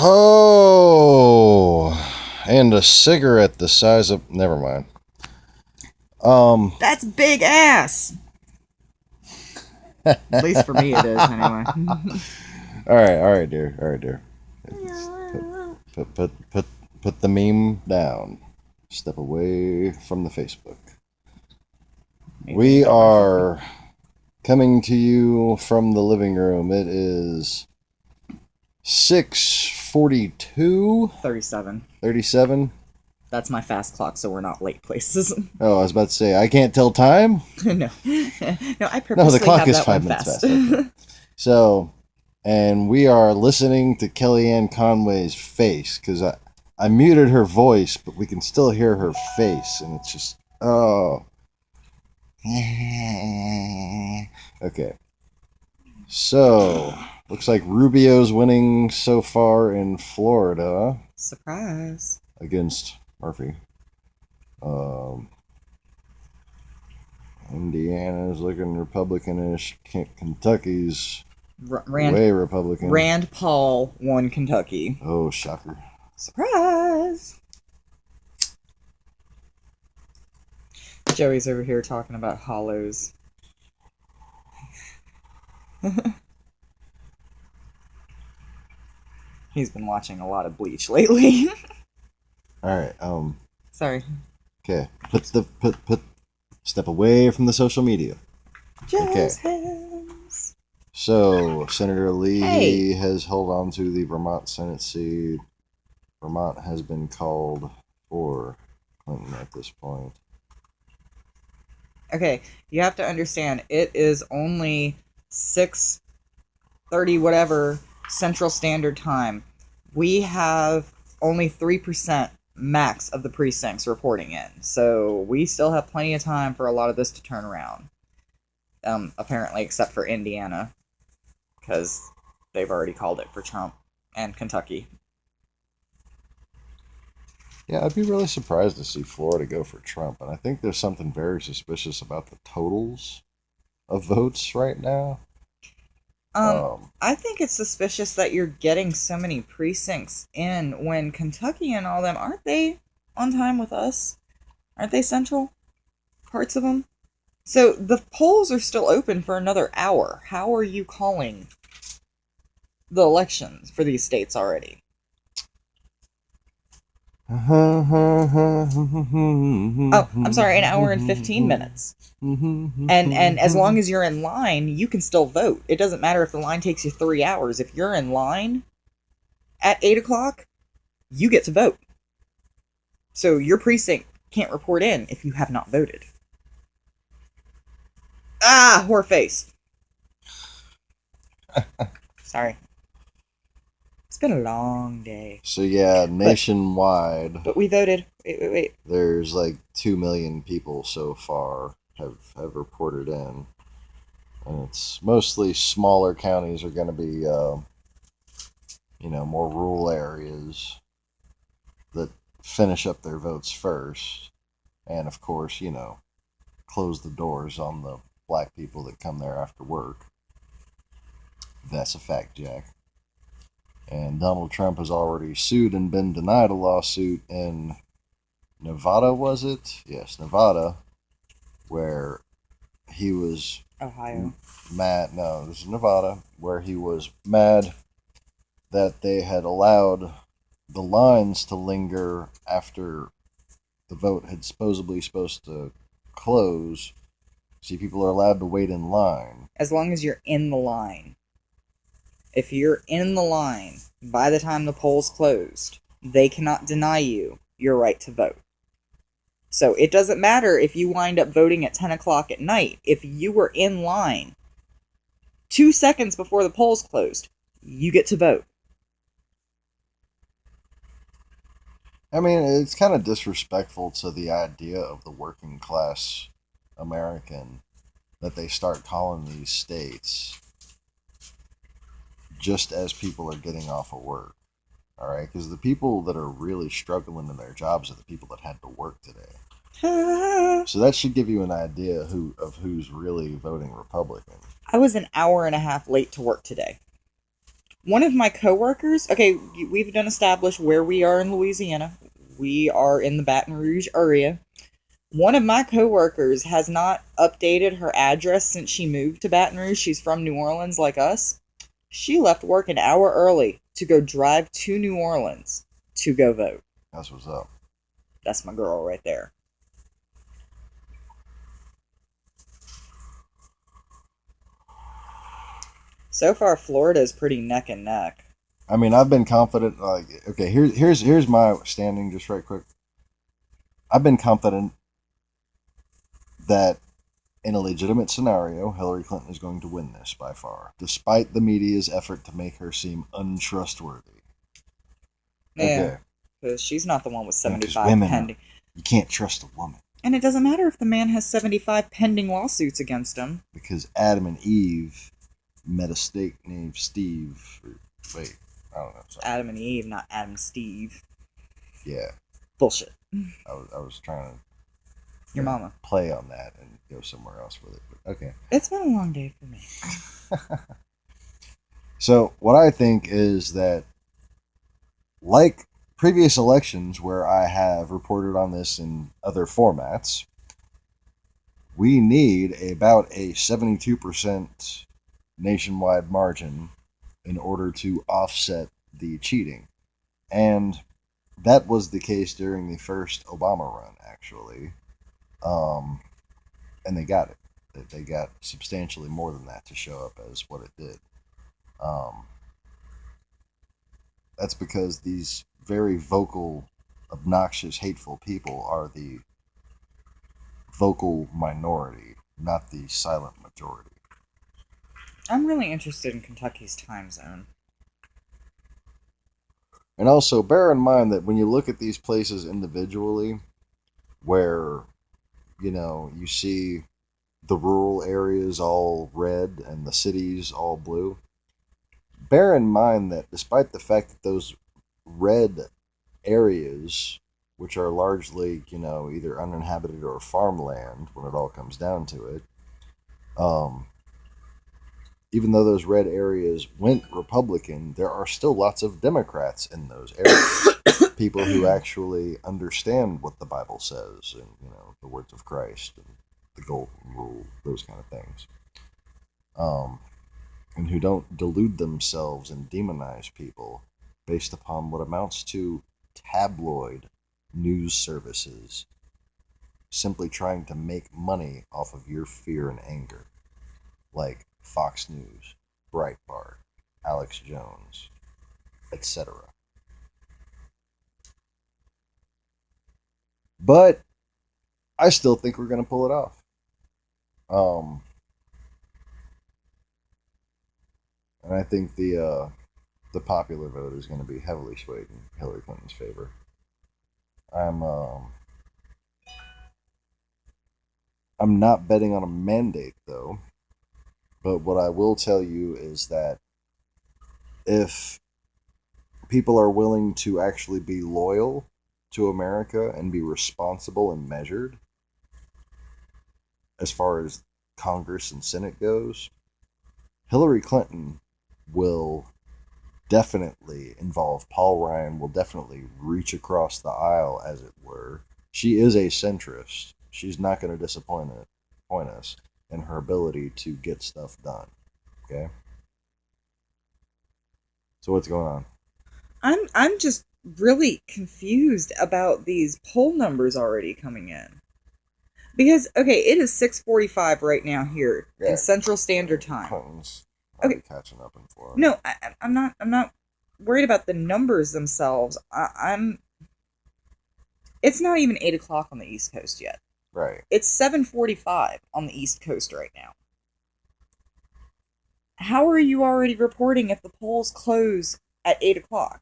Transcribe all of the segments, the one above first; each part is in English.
Oh, and a cigarette the size of. Never mind. That's big ass. At least for me, it is anyway. All right, dear. Put the meme down. Step away from the Facebook. We are coming to you from the living room. It is 6:42. 37. That's my fast clock, so we're not late places. Oh, I was about to say, I can't tell time? No, I purposely No, the clock have is that 5 one minutes fast. fast. Okay. So, and we are listening to Kellyanne Conway's face, because I muted her voice, but we can still hear her face, and it's just, oh. Okay. So, looks like Rubio's winning so far in Florida Surprise. against Murphy. Indiana's looking Republicanish. Kentucky's way Republican. Rand Paul won Kentucky. Oh, shocker. Surprise! Joey's over here talking about hollows. He's been watching a lot of Bleach lately. All right. Sorry. Okay. Put step away from the social media. Jazz Okay. hands. So Senator Lee Hey. has held on to the Vermont Senate seat. Vermont has been called for Clinton at this point. Okay, you have to understand, it is only 6:30 whatever Central Standard Time. We have only 3% max of the precincts reporting in, so we still have plenty of time for a lot of this to turn around. Apparently, except for Indiana, because they've already called it for Trump, and Kentucky. Yeah, I'd be really surprised to see Florida go for Trump, and I think there's something very suspicious about the totals of votes right now. I think it's suspicious that you're getting so many precincts in when Kentucky and all them, aren't they on time with us? Aren't they central? Parts of them? So the polls are still open for another hour. How are you calling the elections for these states already? Oh, I'm sorry, an hour and 15 minutes. And as long as you're in line, you can still vote. It doesn't matter if the line takes you 3 hours. If you're in line at 8 o'clock, you get to vote. So your precinct can't report in if you have not voted. Ah, whore face. Sorry. It's been a long day. So yeah, nationwide. But we voted. Wait. There's like 2 million people so far have reported in, and it's mostly smaller counties are going to be, more rural areas that finish up their votes first, and of course, close the doors on the black people that come there after work. That's a fact, Jack. And Donald Trump has already sued and been denied a lawsuit in Nevada, was it? Yes, Nevada, where he was Ohio. mad. No, this is Nevada, where he was mad that they had allowed the lines to linger after the vote had supposed to close. See, people are allowed to wait in line. As long as you're in the line. If you're in the line by the time the polls closed, they cannot deny you your right to vote. So it doesn't matter if you wind up voting at 10 o'clock at night. If you were in line 2 seconds before the polls closed, you get to vote. I mean, it's kind of disrespectful to the idea of the working class American that they start calling these states just as people are getting off of work. All right, because the people that are really struggling in their jobs are the people that had to work today. So that should give you an idea of who's really voting Republican. I was an hour and a half late to work today. One of my coworkers, okay, we've done established where we are in Louisiana. We are in the Baton Rouge area. One of my coworkers has not updated her address since she moved to Baton Rouge. She's from New Orleans like us. She left work an hour early to go drive to New Orleans to go vote. That's what's up. That's my girl right there. So far, Florida is pretty neck and neck. I mean, I've been confident. Like, okay, here's my standing, just right quick. I've been confident that in a legitimate scenario, Hillary Clinton is going to win this by far, despite the media's effort to make her seem untrustworthy. Yeah, okay, because she's not the one with 75 women, pending. You can't trust a woman. And it doesn't matter if the man has 75 pending lawsuits against him. Because Adam and Eve met a snake named Steve. Wait, I don't know. Sorry. Adam and Eve, not Adam and Steve. Yeah. Bullshit. I was trying to Your mama play on that and go somewhere else with it. But okay. It's been a long day for me. So what I think is that, like previous elections where I have reported on this in other formats, we need about a 72% nationwide margin in order to offset the cheating. And that was the case during the first Obama run, actually. And they got it. They got substantially more than that to show up as what it did. That's because these very vocal, obnoxious, hateful people are the vocal minority, not the silent majority. I'm really interested in Kentucky's time zone. And also, bear in mind that when you look at these places individually, where, you see the rural areas all red and the cities all blue, bear in mind that despite the fact that those red areas, which are largely, either uninhabited or farmland when it all comes down to it, even though those red areas went Republican, there are still lots of Democrats in those areas. People who actually understand what the Bible says and, the words of Christ and the golden rule, those kind of things. And who don't delude themselves and demonize people based upon what amounts to tabloid news services simply trying to make money off of your fear and anger. Like Fox News, Breitbart, Alex Jones, etc. But I still think we're going to pull it off. And I think the popular vote is going to be heavily swayed in Hillary Clinton's favor. I'm not betting on a mandate, though. But what I will tell you is that if people are willing to actually be loyal to America and be responsible and measured, as far as Congress and Senate goes, Hillary Clinton will definitely involve Paul Ryan, will definitely reach across the aisle, as it were. She is a centrist. She's not going to disappoint us in her ability to get stuff done. Okay? So what's going on? I'm just really confused about these poll numbers already coming in. Because, okay, it is 6:45 right now here in Central Standard Time. Clinton's catching up in Florida. No, I'm not worried about the numbers themselves. It's not even 8 o'clock on the East Coast yet. Right. It's 7:45 on the East Coast right now. How are you already reporting if the polls close at 8 o'clock?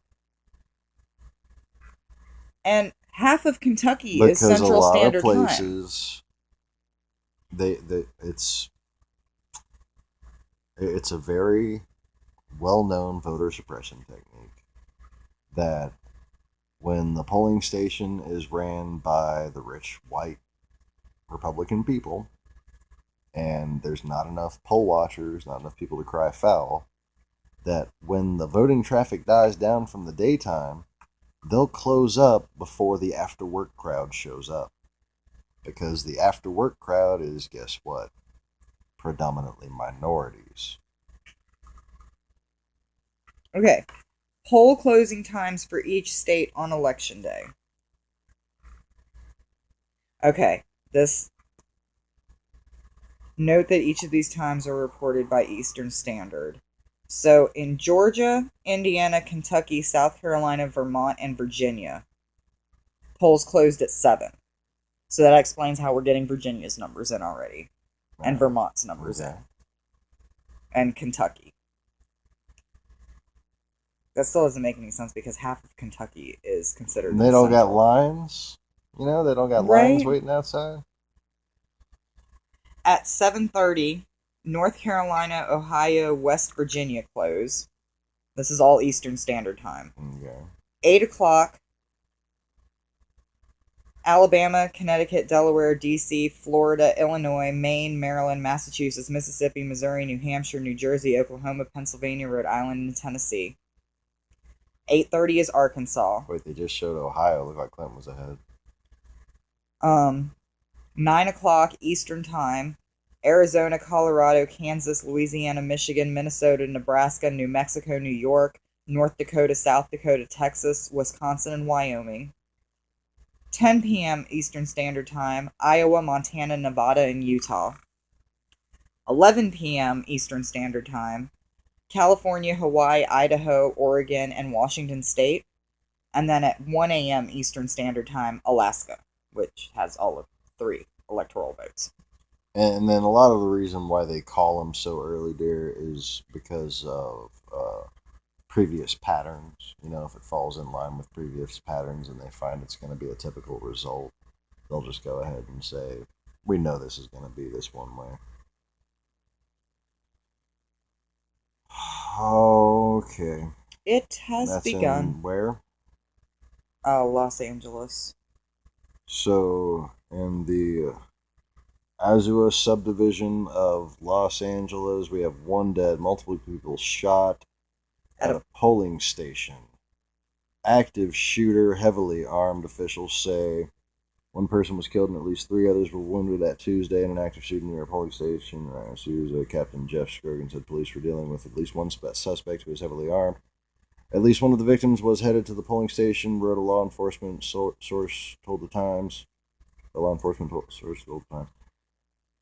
And half of Kentucky is Central Standard Time. Because a lot of places, it's a very well-known voter suppression technique that when the polling station is ran by the rich white Republican people and there's not enough poll watchers, not enough people to cry foul, that when the voting traffic dies down from the daytime, they'll close up before the after work crowd shows up. Because the after work crowd is, guess what? Predominantly minorities. Okay. Poll closing times for each state on election day. Okay. Note that each of these times are reported by Eastern Standard. So in Georgia, Indiana, Kentucky, South Carolina, Vermont, and Virginia, polls closed at 7. So that explains how we're getting Virginia's numbers in already. And Vermont's numbers in. And Kentucky. That still doesn't make any sense because half of Kentucky is considered. And they don't got lines? You know, they don't got lines waiting outside? At 7:30, North Carolina, Ohio, West Virginia close. This is all Eastern Standard Time. Okay. 8 o'clock, Alabama, Connecticut, Delaware, D.C., Florida, Illinois, Maine, Maryland, Massachusetts, Mississippi, Missouri, New Hampshire, New Jersey, Oklahoma, Pennsylvania, Rhode Island, and Tennessee. 8:30 is Arkansas. Wait, they just showed Ohio. Looked like Clinton was ahead. 9 o'clock Eastern Time, Arizona, Colorado, Kansas, Louisiana, Michigan, Minnesota, Nebraska, New Mexico, New York, North Dakota, South Dakota, Texas, Wisconsin, and Wyoming. 10 p.m. Eastern Standard Time, Iowa, Montana, Nevada, and Utah. 11 p.m. Eastern Standard Time, California, Hawaii, Idaho, Oregon, and Washington State. And then at 1 a.m. Eastern Standard Time, Alaska, which has all of 3 electoral votes. And then a lot of the reason why they call them so early, dear, is because of previous patterns. You know, if it falls in line with previous patterns and they find it's going to be a typical result, they'll just go ahead and say, we know this is going to be this one way. Okay. It has begun. In where? Los Angeles. So, in the Azua subdivision of Los Angeles, we have 1 dead, multiple people shot at a polling station. Active shooter, heavily armed, officials say. 1 person was killed and at least 3 others were wounded at Tuesday in an active shooting near a polling station. Captain Jeff Scrogan said police were dealing with at least 1 suspect who was heavily armed. At least 1 of the victims was headed to the polling station, wrote a law enforcement source told the Times. The law enforcement source told the Times.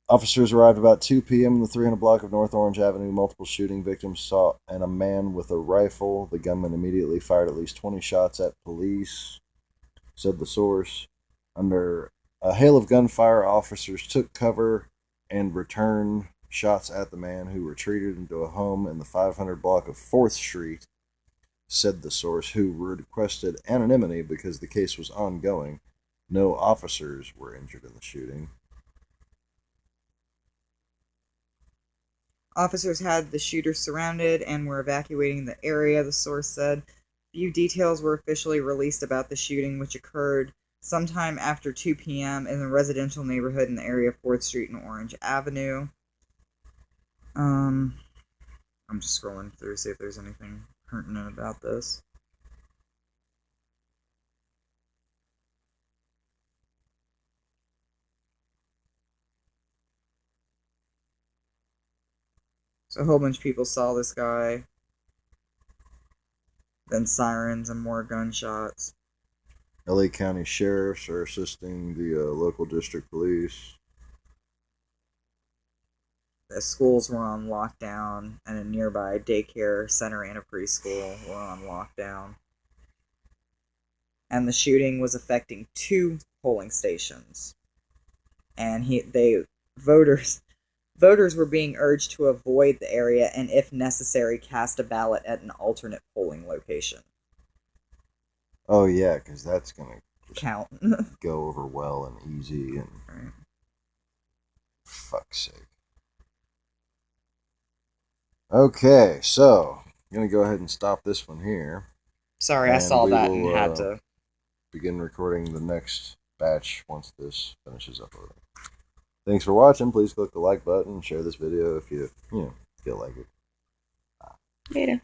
Officers arrived about 2 p.m. in the 300 block of North Orange Avenue. Multiple shooting victims saw and a man with a rifle. The gunman immediately fired at least 20 shots at police, said the source. Under a hail of gunfire, officers took cover and returned shots at the man, who retreated into a home in the 500 block of 4th Street, said the source, who requested anonymity because the case was ongoing. No officers were injured in the shooting. Officers had the shooter surrounded and were evacuating the area, the source said. Few details were officially released about the shooting, which occurred sometime after 2 p.m. in a residential neighborhood in the area of 4th Street and Orange Avenue. I'm just scrolling through to see if there's anything pertinent about this. So a whole bunch of people saw this guy. Then sirens and more gunshots. LA County sheriffs are assisting the local district police. The schools were on lockdown, and a nearby daycare center and a preschool were on lockdown. And the shooting was affecting 2 polling stations. And voters were being urged to avoid the area and, if necessary, cast a ballot at an alternate polling location. Oh yeah, because that's gonna count go over well and easy and right. Fuck's sake. Okay, so I'm gonna go ahead and stop this one here. Sorry, I saw that and had to begin recording the next batch once this finishes uploading. Thanks for watching. Please click the like button and share this video if you feel like it. Bye. Later.